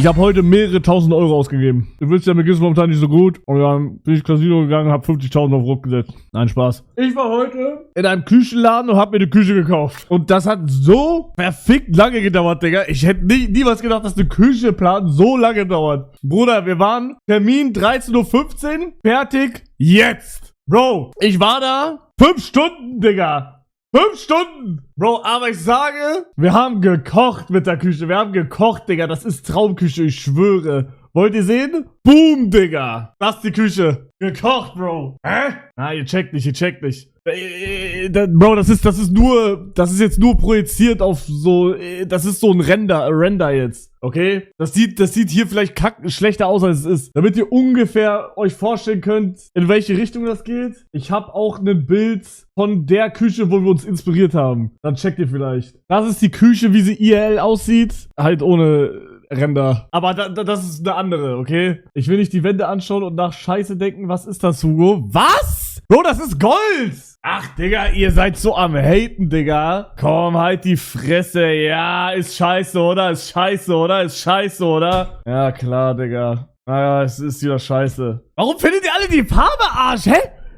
Ich habe heute mehrere tausend Euro ausgegeben. Du willst ja, mir geht's momentan nicht so gut. Und dann bin ich Casino gegangen und habe 50.000 auf Rot gesetzt. Nein, Spaß. Ich war heute in einem Küchenladen und habe mir eine Küche gekauft. Und das hat so verfickt lange gedauert, Digga. Ich hätte niemals gedacht, dass eine Küche planen so lange dauert. Bruder, wir waren Termin 13:15 Uhr. Fertig. Jetzt. Bro, ich war da 5 Stunden, Digga. 5 Stunden! Bro, aber ich sage, wir haben gekocht mit der Küche. Wir haben gekocht, Digga. Das ist Traumküche, ich schwöre. Wollt ihr sehen? Boom, Digga. Das ist die Küche. Gekocht, Bro. Hä? Ah, ihr checkt nicht, Bro, das ist jetzt nur projiziert auf so, das ist so ein Render jetzt. Okay? Das sieht hier vielleicht schlechter aus, als es ist. Damit ihr ungefähr euch vorstellen könnt, in welche Richtung das geht. Ich habe auch ein Bild von der Küche, wo wir uns inspiriert haben. Dann checkt ihr vielleicht. Das ist die Küche, wie sie IRL aussieht. Halt ohne Render. Aber das ist eine andere, okay? Ich will nicht die Wände anschauen und nach Scheiße denken, was ist das, Hugo? Was? Bro, das ist Gold! Ach, Digga, ihr seid so am Haten, Digga. Komm, halt die Fresse. Ja, ist scheiße, oder? Ist scheiße, oder? Ist scheiße, oder? Ja, klar, Digga. Naja, es ist wieder scheiße. Warum findet ihr alle die Farbe Arsch, hä?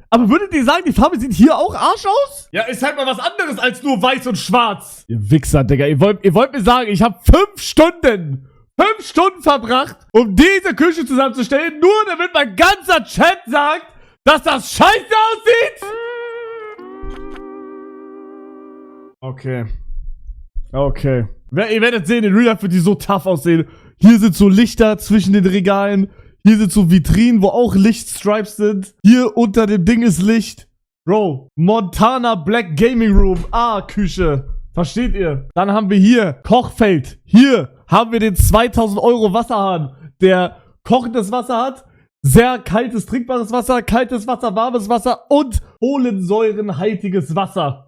Aber würdet ihr sagen, die Farbe sieht hier auch Arsch aus? Ja, ist halt mal was anderes als nur weiß und schwarz. Ihr Wichser, Digga. Ihr wollt mir sagen, ich habe 5 Stunden verbracht, um diese Küche zusammenzustellen, nur damit mein ganzer Chat sagt, dass das scheiße aussieht? Okay. Ihr werdet sehen, in Real Life wird die so tough aussehen. Hier sind so Lichter zwischen den Regalen. Hier sind so Vitrinen, wo auch Lichtstripes sind. Hier unter dem Ding ist Licht. Bro, Montana Black Gaming Room. Ah, Küche. Versteht ihr? Dann haben wir hier Kochfeld. Hier haben wir den 2000 Euro Wasserhahn, der kochendes Wasser hat. Sehr kaltes, trinkbares Wasser, kaltes Wasser, warmes Wasser und kohlensäurenhaltiges Wasser.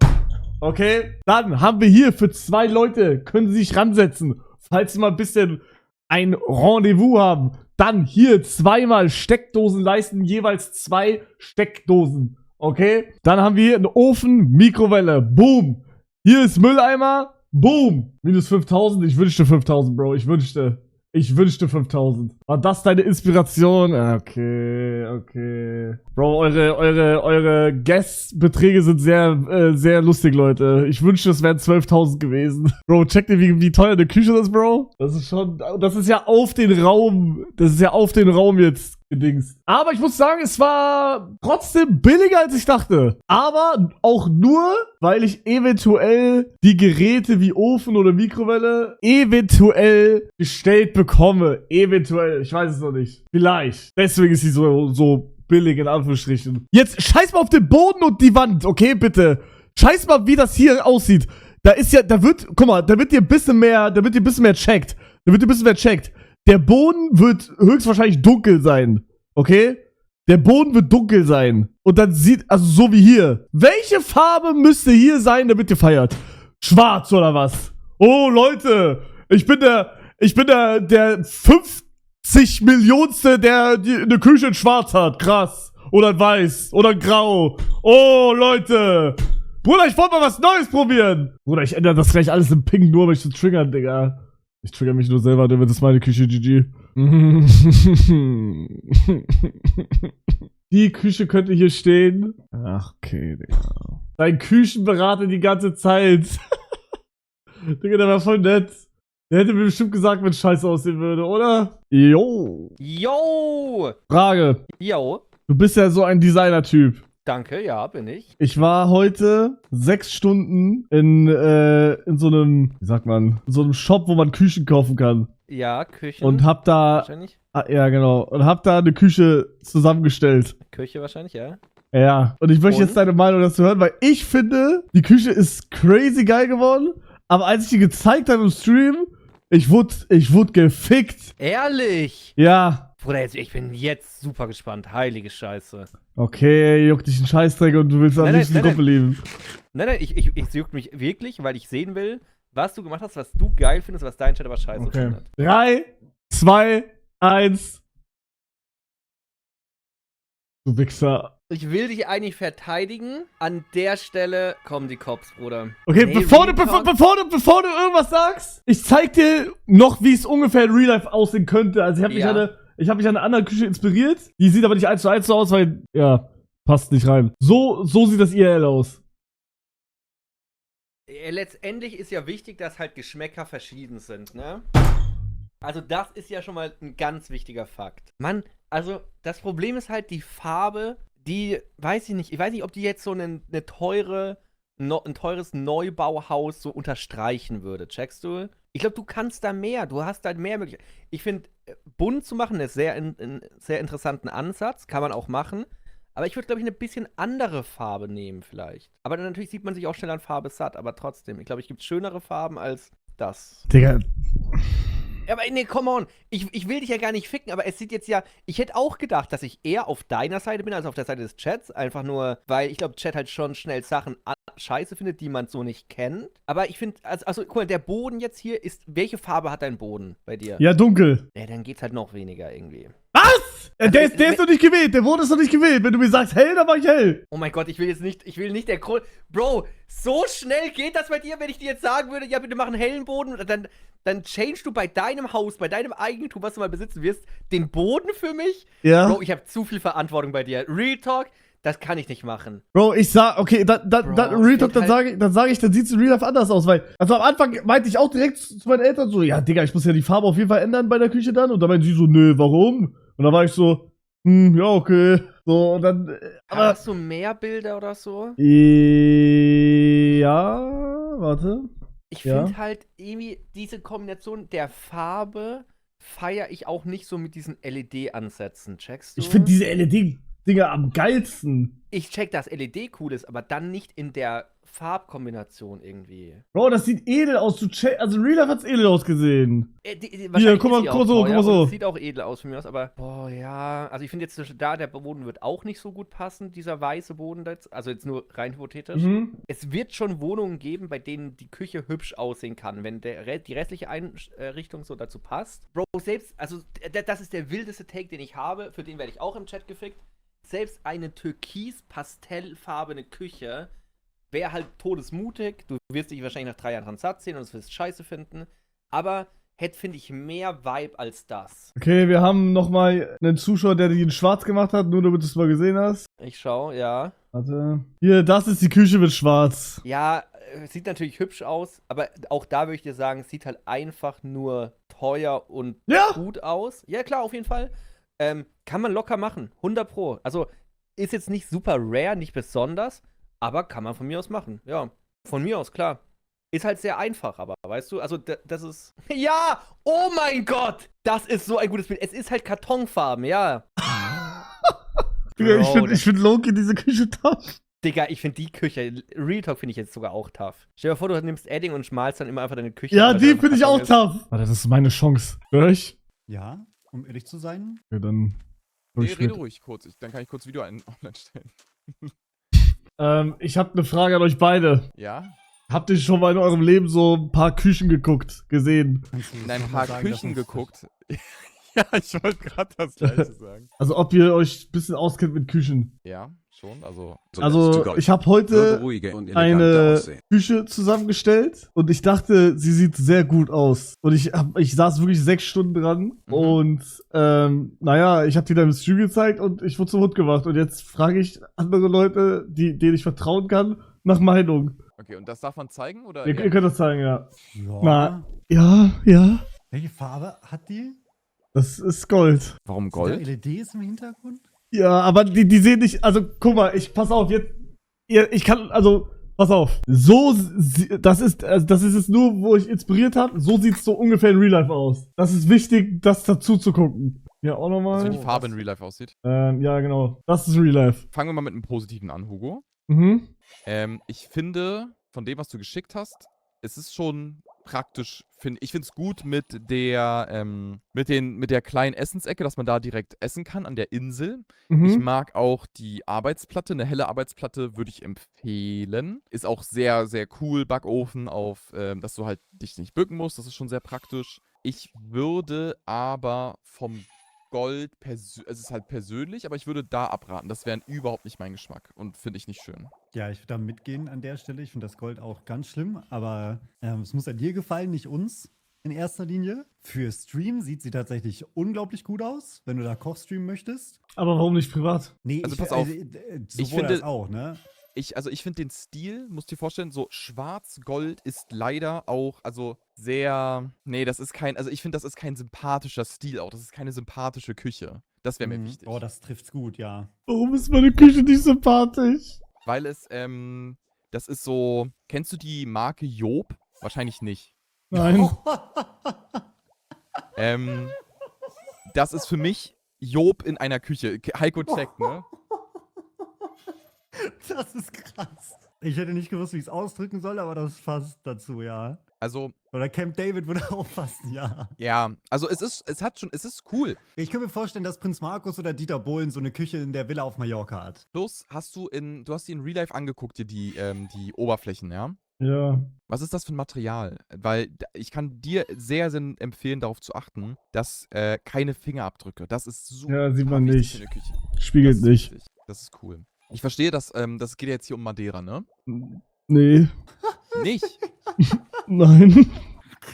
Okay? Dann haben wir hier für 2 Leute, können sie sich ransetzen, falls sie mal ein bisschen ein Rendezvous haben. Dann hier 2-mal Steckdosen leisten, jeweils 2 Steckdosen. Okay? Dann haben wir hier einen Ofen, Mikrowelle. Boom. Hier ist Mülleimer. Boom. Minus 5000. Ich wünschte 5000, Bro. Ich wünschte 5000. War das deine Inspiration? Okay. Bro, eure Guess-Beträge sind sehr lustig, Leute. Ich wünschte, es wären 12.000 gewesen. Bro, checkt ihr, wie teuer eine Küche das ist, Bro? Das ist ja auf den Raum jetzt gedingst. Aber ich muss sagen, es war trotzdem billiger, als ich dachte. Aber auch nur, weil ich eventuell die Geräte wie Ofen oder Mikrowelle eventuell gestellt bekomme. Eventuell. Ich weiß es noch nicht. Vielleicht. Deswegen ist sie so billig, in Anführungsstrichen. Jetzt scheiß mal auf den Boden und die Wand, okay, bitte. Scheiß mal, wie das hier aussieht. Guck mal, damit ihr ein bisschen mehr checkt. Der Boden wird höchstwahrscheinlich dunkel sein. Okay? Der Boden wird dunkel sein. Und dann also so wie hier. Welche Farbe müsste hier sein, damit ihr feiert? Schwarz oder was? Oh, Leute. Ich bin der 50 Millionste, der eine Küche in schwarz hat. Krass. Oder in weiß. Oder in grau. Oh, Leute. Bruder, ich wollte mal was Neues probieren. Bruder, ich ändere das gleich alles in Pink, nur um mich zu triggern, Digga. Ich trigger mich nur selber, damit das ist meine Küche, GG. Die Küche könnte hier stehen. Ach, okay, Digga. Dein Küchenberater die ganze Zeit. Digga, der war voll nett. Der hätte mir bestimmt gesagt, wenn es scheiße aussehen würde, oder? Jo. Frage. Jo. Du bist ja so ein Designer-Typ. Danke, ja, bin ich. Ich war heute 6 Stunden in so einem, wie sagt man, so einem Shop, wo man Küchen kaufen kann. Ja, Küchen. Und hab da, wahrscheinlich. Ja genau, und hab da eine Küche zusammengestellt. Küche wahrscheinlich, ja. Ja, und ich möchte jetzt deine Meinung dazu hören, weil ich finde, die Küche ist crazy geil geworden, aber als ich die gezeigt habe im Stream, ich wurde gefickt. Ehrlich? Ja. Bruder, ich bin jetzt super gespannt. Heilige Scheiße. Okay, juckt dich ein Scheißdreck und du willst am liebsten die Gruppe lieben. Nein, ich juckt mich wirklich, weil ich sehen will, was du gemacht hast, was du geil findest, was dein Chat aber scheiße findet. 3, 2, 1. Du Wichser. Ich will dich eigentlich verteidigen. An der Stelle kommen die Cops, Bruder. Okay, Nee, bevor du Real Talk. irgendwas sagst, ich zeig dir noch, wie es ungefähr in Real Life aussehen könnte. Also ich Ja. habe mich an einer anderen Küche inspiriert. Die sieht aber nicht 1:1 so aus, weil, ja, passt nicht rein. So sieht das IRL aus. Letztendlich ist ja wichtig, dass halt Geschmäcker verschieden sind, ne? Also das ist ja schon mal ein ganz wichtiger Fakt. Mann, also das Problem ist halt die Farbe, die, weiß ich weiß nicht, ob die jetzt so ein teures Neubauhaus so unterstreichen würde, checkst du? Ich glaube, du kannst da mehr, du hast da mehr Möglichkeiten. Ich finde, bunt zu machen ist ein sehr interessanten Ansatz, kann man auch machen. Aber ich würde, glaube ich, eine bisschen andere Farbe nehmen vielleicht. Aber dann natürlich sieht man sich auch schnell an Farbe satt, aber trotzdem. Ich glaube, es gibt schönere Farben als das. Digga. Aber nee, come on. Ich will dich ja gar nicht ficken, aber es sieht jetzt ja. Ich hätte auch gedacht, dass ich eher auf deiner Seite bin als auf der Seite des Chats. Einfach nur, weil ich glaube, Chat halt schon schnell Sachen scheiße findet, die man so nicht kennt. Aber ich finde, also guck mal, der Boden jetzt hier ist. Welche Farbe hat dein Boden bei dir? Ja, dunkel. Ja, dann geht's halt noch weniger irgendwie. Was? Der ist noch nicht gewählt. Der Boden ist noch nicht gewählt. Wenn du mir sagst hell, dann mach ich hell. Oh mein Gott, ich will nicht der Grund. Bro, so schnell geht das bei dir, wenn ich dir jetzt sagen würde, ja, bitte mach einen hellen Boden, dann change du bei deinem Haus, bei deinem Eigentum, was du mal besitzen wirst, den Boden für mich? Ja. Bro, ich habe zu viel Verantwortung bei dir. Real Talk, das kann ich nicht machen. Bro, ich sag, okay, Real Talk, dann sieht's in Real Life anders aus, weil, also am Anfang meinte ich auch direkt zu meinen Eltern so, ja, Digga, ich muss ja die Farbe auf jeden Fall ändern bei der Küche dann, und dann meinte sie so, nö, warum? Und dann war ich so, ja, okay, so, und dann, aber, Hast du mehr Bilder oder so? ja, warte, Ich Ja. finde halt irgendwie diese Kombination der Farbe feiere ich auch nicht so mit diesen LED-Ansätzen, checkst du? ich finde diese LED-Dinger am geilsten. Ich check, dass LED cool ist, aber dann nicht in der Farbkombination irgendwie. Bro, das sieht edel aus, also Real Life hat's edel ausgesehen. Wahrscheinlich guck mal, ist sie guck auch so, teuer guck mal so. und sieht auch edel aus von mir aus, aber boah, ja. Also ich finde jetzt da, der Boden wird auch nicht so gut passen, dieser weiße Boden jetzt. Also jetzt nur rein hypothetisch. Es wird schon Wohnungen geben, bei denen die Küche hübsch aussehen kann, wenn die restliche Einrichtung so dazu passt. Bro, selbst, also das ist der wildeste Take, den ich habe, für den werde ich auch im Chat gefickt. Selbst eine türkis-pastellfarbene Küche wäre halt todesmutig. Du wirst dich wahrscheinlich nach 3 Jahren dran satt sehen und es wirst scheiße finden. Aber hätte, finde ich, mehr Vibe als das. Okay, wir haben nochmal einen Zuschauer, der die in schwarz gemacht hat, nur damit du es mal gesehen hast. Ich schau, ja. Warte. Hier, das ist die Küche mit schwarz. Ja, sieht natürlich hübsch aus, aber auch da würde ich dir sagen, es sieht halt einfach nur teuer und Ja. gut aus. Ja, klar, auf jeden Fall. Kann man locker machen, 100 Pro. Also, ist jetzt nicht super rare, nicht besonders, aber kann man von mir aus machen. Ja, von mir aus, klar. Ist halt sehr einfach, aber, weißt du, also das ist... Ja! Oh mein Gott! Das ist so ein gutes Bild. Es ist halt Kartonfarben, ja. Digga, Bro, ich find Loki diese Küche tough. Digga, ich finde die Küche, Real Talk finde ich jetzt sogar auch tough. Stell dir vor, du nimmst Edding und schmalst dann immer einfach deine Küche. Ja, weil die da finde ich auch Karton ist. tough. Warte, das ist meine Chance. Hör ich? Ja, um ehrlich zu sein. Okay, dann. Nee, rede ruhig kurz. Dann kann ich kurz Video online stellen. Ich habe eine Frage an euch beide. Ja? Habt ihr schon mal in eurem Leben so ein paar Küchen gesehen? Kannst du In das ein noch mal paar sagen, dass Küchen uns- geguckt. Ja, ich wollte gerade das Gleiche sagen. Also ob ihr euch ein bisschen auskennt mit Küchen. Ja, schon. Also, Also ich habe heute eine Küche zusammengestellt und ich dachte, sie sieht sehr gut aus. Und ich saß wirklich 6 Stunden dran und naja, ich habe die dann im Stream gezeigt und ich wurde zum Hund gemacht. Und jetzt frage ich andere Leute, denen ich vertrauen kann, nach Meinung. okay, und das darf man zeigen? Oder? Ihr könnt das zeigen, ja. Ja. Na. Ja. Welche Farbe hat die? Das ist Gold. Warum Sind Gold? da LEDs im Hintergrund? Ja, aber die sehen nicht, also guck mal, pass auf, ich kann, also, pass auf. Das ist jetzt nur, wo ich inspiriert habe, so sieht's so ungefähr in Real Life aus. Das ist wichtig, das dazu zu gucken. Ja, auch nochmal. Also wie die Farbe in Real Life aussieht. Ja, genau. Das ist Real Life. Fangen wir mal mit einem Positiven an, Hugo. Mhm. Ich finde, von dem, was du geschickt hast, es ist schon praktisch. Ich finde es gut mit der kleinen Essensecke, dass man da direkt essen kann an der Insel. Ich Mhm. mag auch die Arbeitsplatte, eine helle Arbeitsplatte würde ich empfehlen. Ist auch sehr, sehr cool, Backofen auf, dass du halt dich nicht bücken musst, das ist schon sehr praktisch. Ich würde aber vom Gold, es ist halt persönlich, aber ich würde da abraten. Das wäre überhaupt nicht mein Geschmack und finde ich nicht schön. Ja, ich würde da mitgehen an der Stelle. Ich finde das Gold auch ganz schlimm, aber es muss an dir gefallen, nicht uns in erster Linie. Für Stream sieht sie tatsächlich unglaublich gut aus, wenn du da Koch streamen möchtest. Aber warum nicht privat? Nee, Also pass auf, sowohl ich finde- als auch, ne? Ich finde den Stil, musst dir vorstellen, so schwarz-gold ist leider auch, also sehr, nee, das ist kein, also ich finde, das ist kein sympathischer Stil auch, das ist keine sympathische Küche. Das wäre mir wichtig. Oh, das trifft's gut, ja. Warum ist meine Küche nicht sympathisch? Weil es, das ist so, kennst du die Marke Job? Wahrscheinlich nicht. Nein. Das ist für mich Job in einer Küche. Heiko checkt, ne? Das ist krass. Ich hätte nicht gewusst, wie ich es ausdrücken soll, aber das passt dazu, ja. Also, Oder Camp David würde auch passen, ja. ja, also es ist cool. Ich könnte mir vorstellen, dass Prinz Markus oder Dieter Bohlen so eine Küche in der Villa auf Mallorca hat. Plus du hast dir in Real Life angeguckt, dir die Oberflächen, ja? Ja. Was ist das für ein Material? Weil ich kann dir sehr, sehr empfehlen, darauf zu achten, dass keine Fingerabdrücke. Das ist super Ja, sieht man wichtig nicht. für eine Küche. Spiegelt Das ist nicht. wichtig. Das ist cool. Ich verstehe, das geht jetzt hier um Madeira, ne? Nee. Nicht? Nein.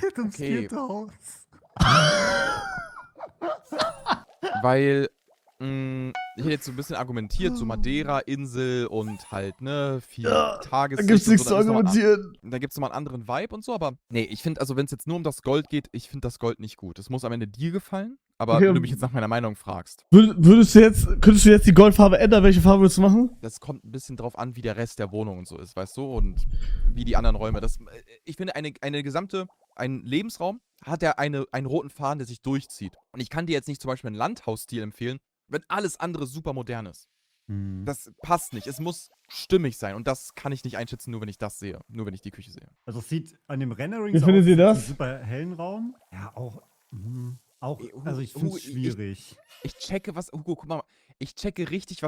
Geht ums Okay. vierte Haus. Weil, ich hätte jetzt so ein bisschen argumentiert, so Madeira, Insel und halt, ne, viel Ja, Tageslicht. Da gibt's und nichts so, zu dann ist argumentieren. Da gibt es nochmal einen anderen Vibe und so, aber nee, ich finde, also wenn es jetzt nur um das Gold geht, ich finde das Gold nicht gut. Es muss am Ende dir gefallen, aber Okay, wenn du mich jetzt nach meiner Meinung fragst, Könntest du jetzt die Goldfarbe ändern? Welche Farbe würdest du machen? das kommt ein bisschen drauf an, wie der Rest der Wohnung und so ist, weißt du, und wie die anderen Räume. Ich finde, ein Lebensraum hat ja einen roten Faden, der sich durchzieht. Und ich kann dir jetzt nicht zum Beispiel einen Landhausstil empfehlen, wenn alles andere super modern ist. Das passt nicht. Es muss stimmig sein. Und das kann ich nicht einschätzen, nur wenn ich das sehe. Nur wenn ich die Küche sehe. Also es sieht an dem Rendering Wie findet ihr aus, das? einen super hellen Raum. Ja, auch, also ich finde Hugo, es schwierig. Ich checke, Hugo, guck mal, ich checke richtig,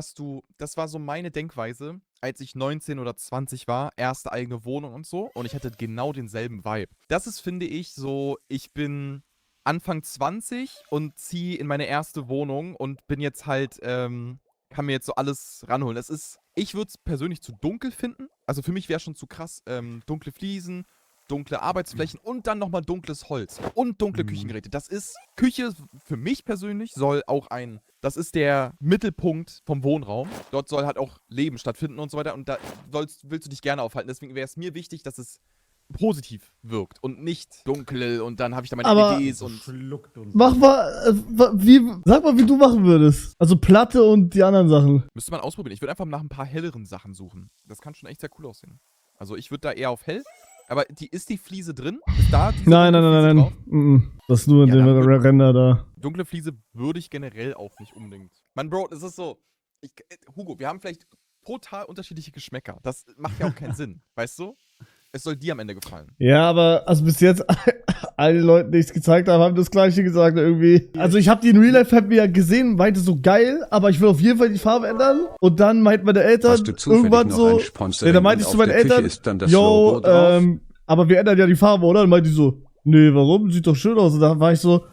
das war so meine Denkweise, als ich 19 oder 20 war, erste eigene Wohnung und so. Und ich hatte genau denselben Vibe. Das ist, finde ich, so, ich bin Anfang 20 und ziehe in meine erste Wohnung und bin jetzt halt, kann mir jetzt so alles ranholen. Ich würde es persönlich zu dunkel finden. Also für mich wäre schon zu krass, dunkle Fliesen, dunkle Arbeitsflächen und dann nochmal dunkles Holz und dunkle Küchengeräte. Küche für mich persönlich das ist der Mittelpunkt vom Wohnraum. Dort soll halt auch Leben stattfinden und so weiter und da willst du dich gerne aufhalten. Deswegen wäre es mir wichtig, dass es positiv wirkt und nicht dunkel und dann habe ich da meine Aber- LEDs und Schluckt und Sag mal, wie du machen würdest. Also Platte und die anderen Sachen. müsste man ausprobieren. Ich würde einfach nach ein paar helleren Sachen suchen. Das kann schon echt sehr cool aussehen. Also ich würde da eher auf hell. Aber ist die Fliese drin? Ist da diese Nein. dunkle Fliese drauf? Das ist nur in Ja, dem dann Render da. Dunkle Fliese würde ich generell auch nicht unbedingt. Mann, Bro, das ist so. Hugo, wir haben vielleicht total unterschiedliche Geschmäcker. Das macht ja auch keinen Sinn. Weißt du? Es soll dir am Ende gefallen. Ja, aber also bis jetzt alle Leute, die ich es gezeigt habe, haben das gleiche gesagt irgendwie. Also ich habe die in Real Life mir ja gesehen, meinte so geil, aber ich will auf jeden Fall die Farbe ändern. Und dann meint meine Eltern Hast du zufällig irgendwann noch so, ein Sponsoring da meinte ich und zu auf meinen der Küche Eltern, ist dann das Logo yo, drauf? aber wir ändern ja die Farbe, oder? Dann meinte die so, nee, warum? Sieht doch schön aus. Und da war ich so,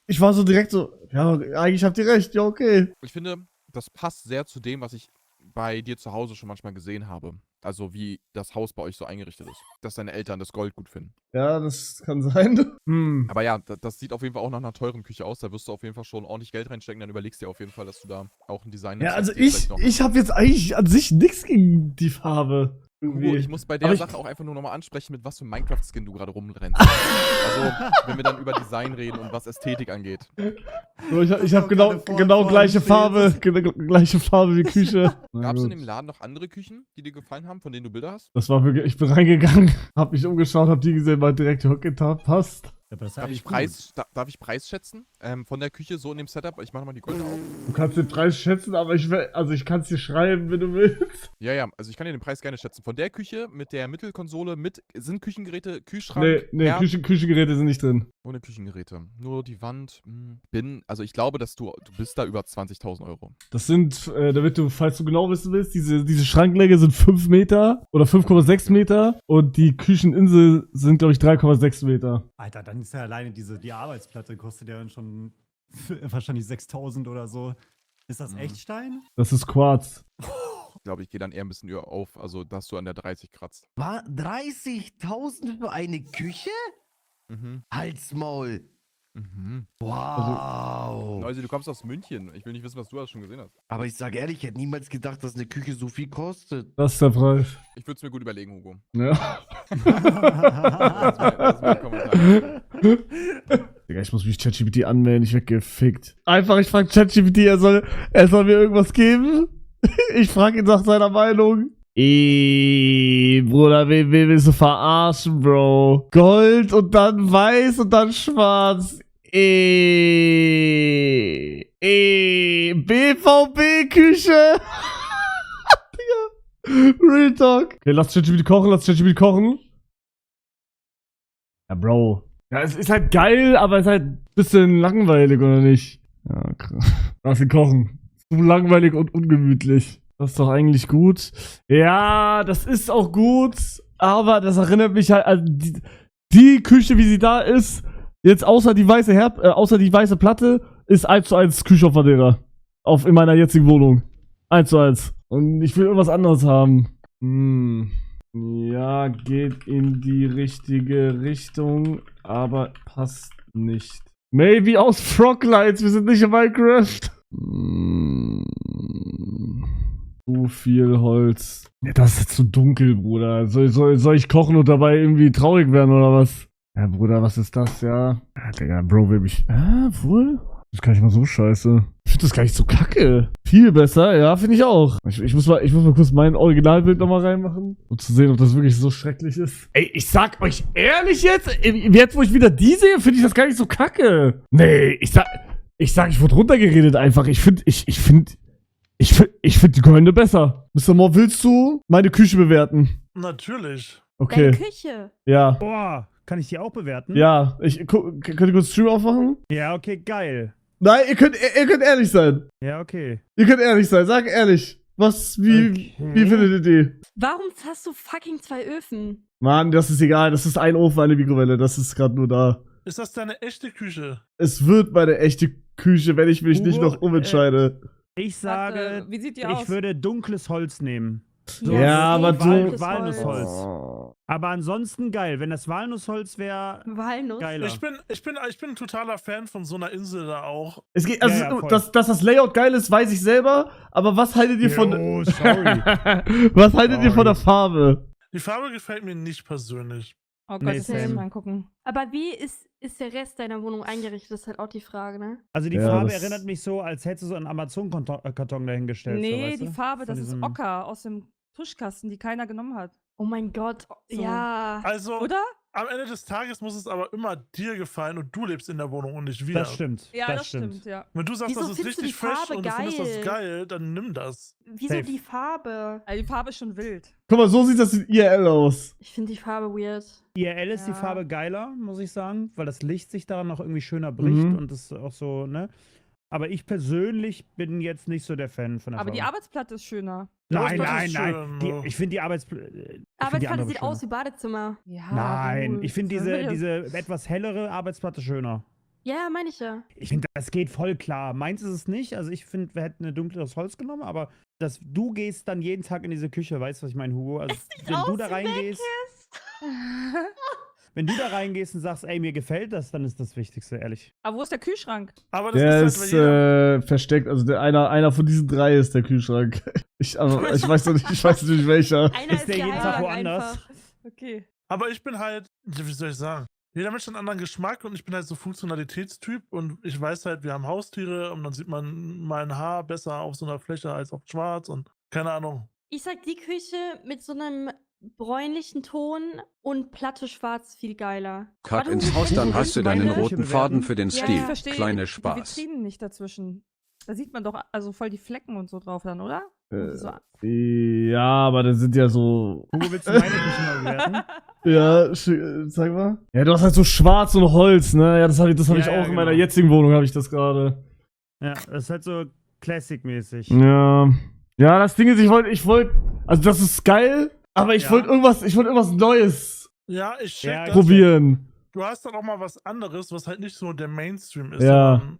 ich war so direkt so, ja, eigentlich habt ihr recht, ja, okay. Ich finde, das passt sehr zu dem, was ich bei dir zu Hause schon manchmal gesehen habe. Also wie das Haus bei euch so eingerichtet ist. Dass deine Eltern das Gold gut finden. Ja, das kann sein. Aber ja, das sieht auf jeden Fall auch nach einer teuren Küche aus. Da wirst du auf jeden Fall schon ordentlich Geld reinstecken. Dann überlegst du dir auf jeden Fall, dass du da auch ein Design Ja, hast, also das dir vielleicht noch- ich habe jetzt eigentlich an sich nichts gegen die Farbe. Hugo, ich muss bei der Aber Sache auch einfach nur nochmal ansprechen, mit was für Minecraft-Skin du gerade rumrennst. Also, wenn wir dann über Design reden und was Ästhetik angeht. So, ich Das habe war genau, gerade vor- genau vor gleiche uns Farbe, steht. gleiche Farbe wie Küche. Na Gab es in gut. dem Laden noch andere Küchen, die dir gefallen haben, von denen du Bilder hast? Das war wirklich, ich bin reingegangen, hab mich umgeschaut, hab die gesehen, war direkt okay, passt. Ja, aber das ist Darf eigentlich ich, gut. darf ich Preis schätzen? Von der Küche so in dem Setup? Ich mache nochmal die Größe auf. Du kannst den Preis schätzen, aber ich kann es dir schreiben, wenn du willst. Ja, also ich kann dir den Preis gerne schätzen. Von der Küche mit der Mittelkonsole sind Küchengeräte, Kühlschrank, Nee, Herd Küchengeräte sind nicht drin. ohne Küchengeräte. Nur die Wand. Also ich glaube, dass du bist da über 20.000 Euro. Das sind, falls du genau wissen willst, diese Schranklänge sind 5 Meter oder 5,6 Meter und die Kücheninsel sind, glaube ich, 3,6 Meter. Alter, dann ist ja alleine die Arbeitsplatte kostet ja dann schon wahrscheinlich 6000 oder so. Ist das Mhm. Echtstein? Das ist Quarz. Ich glaube, ich gehe dann eher ein bisschen höher auf, also dass du an der 30 kratzt. War 30.000 für eine Küche? Mhm. Halsmaul. Mhm. Wow. Also du kommst aus München. Ich will nicht wissen, was du alles schon gesehen hast. Aber ich sage ehrlich, ich hätte niemals gedacht, dass eine Küche so viel kostet. Das ist der Preis. Ich würde es mir gut überlegen, Hugo. Ja. Das ist mein Kommentar. Digga, ich muss mich ChatGPT anmelden, ich werd gefickt. Einfach, ich frag ChatGPT, er soll mir irgendwas geben. Ich frag ihn nach seiner Meinung. Bruder, wen willst du verarschen, Bro? Gold und dann weiß und dann schwarz. BVB-Küche. Digga. Real Talk. Okay, lass ChatGPT kochen, Ja, Bro. Ja, es ist halt geil, aber es ist halt ein bisschen langweilig, oder nicht? Ja, krass. Lass ihn kochen. Zu langweilig und ungemütlich. Das ist doch eigentlich gut. Ja, das ist auch gut, aber das erinnert mich halt an die Küche, wie sie da ist. Jetzt außer die weiße Platte ist 1:1 Küche auf Madeira. In meiner jetzigen Wohnung. 1:1. Und ich will irgendwas anderes haben. Ja, geht in die richtige Richtung, aber passt nicht. Maybe aus Froglights, wir sind nicht in Minecraft. Zu viel Holz. Ja, das ist jetzt zu dunkel, Bruder. Soll ich kochen und dabei irgendwie traurig werden oder was? Ja, Bruder, was ist das, ja? Ja, Digga, Bro will mich... wohl? Das ist gar nicht mal so scheiße. Ich finde das gar nicht so kacke. Viel besser, ja, finde ich auch. Ich muss mal kurz mein Originalbild nochmal reinmachen, um zu sehen, ob das wirklich so schrecklich ist. Ey, ich sag euch ehrlich jetzt, wo ich wieder die sehe, finde ich das gar nicht so kacke. Nee, ich wurde runtergeredet einfach. Ich finde die goldene besser. Mr. Moore, willst du meine Küche bewerten? Natürlich. Okay. Deine Küche. Ja. Boah, kann ich die auch bewerten? Ja. Könnt ihr kurz Stream aufmachen? Ja, okay, geil. Nein, ihr könnt ehrlich sein. Ja, okay. Ihr könnt ehrlich sein. Sag ehrlich. Wie findet ihr die? Warum hast du fucking 2 Öfen? Mann, das ist egal. Das ist ein Ofen, eine Mikrowelle. Das ist gerade nur da. Ist das deine echte Küche? Es wird meine echte Küche, wenn ich mich nicht Hugo, noch umentscheide. Ich sage, Warte, wie sieht die aus? ich würde dunkles Holz nehmen. Ja, aber du- Walnussholz. Aber ansonsten geil. Wenn das Walnussholz wäre, Walnuss. geiler. Ich bin ein totaler Fan von so einer Insel da auch. Es geht, also, Ja, voll. dass das Layout geil ist, weiß ich selber. Aber was haltet ihr von... Oh, sorry. Was haltet ihr von der Farbe? Die Farbe gefällt mir nicht persönlich. Oh Gott, Nee, das muss ich same. mal angucken. Aber wie ist der Rest deiner Wohnung eingerichtet? Das ist halt auch die Frage, ne? Also die Ja, Farbe das- erinnert mich so, als hättest du so einen Amazon-Karton dahingestellt. Nee, so, weißt die du? Farbe, Von das ist diesem- Ocker aus dem Tuschkasten, die keiner genommen hat. Oh mein Gott. So. Ja. Also, Oder? am Ende des Tages muss es aber immer dir gefallen und du lebst in der Wohnung und nicht wir. Das stimmt. Ja, das stimmt, ja. Wenn du sagst, Wieso das ist findest du richtig die fresh Farbe und du findest das geil? geil, dann nimm das. Wieso Safe. die Farbe? Also die Farbe ist schon wild. Guck mal, so sieht das in IRL aus. Ich finde die Farbe weird. IRL ist die Ja. Farbe geiler, muss ich sagen, weil das Licht sich daran noch irgendwie schöner bricht Mhm. und das auch so, ne? Aber ich persönlich bin jetzt nicht so der Fan von der Aber Farbe. die Arbeitsplatte ist schöner. Nein, Das nein, ist nein. schön, Die, ja. ich finde die Arbeitsplatte. Arbeitsplatte sieht aus wie Badezimmer. Ja, Nein, du, ich finde was soll diese das? etwas hellere Arbeitsplatte schöner. Ja, meine ich ja. Ich finde, das geht voll klar. Meins ist es nicht. Also ich finde, wir hätten ein dunkleres Holz genommen, aber du gehst dann jeden Tag in diese Küche, weißt du, was ich meine, Hugo? Also wenn du da reingehst, wenn du da reingehst und sagst, ey, mir gefällt das, dann ist das Wichtigste, ehrlich. Aber wo ist der Kühlschrank? Aber das Der ist ist halt, weil versteckt. Also einer von diesen 3 ist der Kühlschrank. Ich weiß noch nicht, welcher. Einer Ist der jeden geheim Tag Kühlschrank woanders? einfach. Okay. aber ich bin halt, wie soll ich sagen? Jeder Mensch hat einen anderen Geschmack und ich bin halt so Funktionalitätstyp und ich weiß halt, wir haben Haustiere und dann sieht man mein Haar besser auf so einer Fläche als auf schwarz und keine Ahnung. Ich sag, die Küche mit so einem bräunlichen Ton und Platte schwarz viel geiler. Cut Warte, ins Hugo, Haus, dann Hugo, hast du meine- deinen Küche roten bewerten? Faden für den Ja, Stil. Ich verstehe Kleine die Spaß. Vitrinen nicht dazwischen. Da sieht man doch also voll die Flecken und so drauf dann, oder? So. Ja, aber das sind ja so. Hugo, willst du meine Küche mal bewerten? Ja, sag mal. Ja, du hast halt so schwarz und Holz, ne? Ja, das habe ich Ja, auch ja, in meiner genau. jetzigen Wohnung, habe ich das gerade. Ja, das ist halt so Classic-mäßig. Ja. Ja, das Ding ist, ich wollte, also das ist geil, aber ich Ja. wollte irgendwas Neues Ja, ich check Ja, das. probieren. Du hast dann auch mal was anderes, was halt nicht so der Mainstream ist. Ja. sondern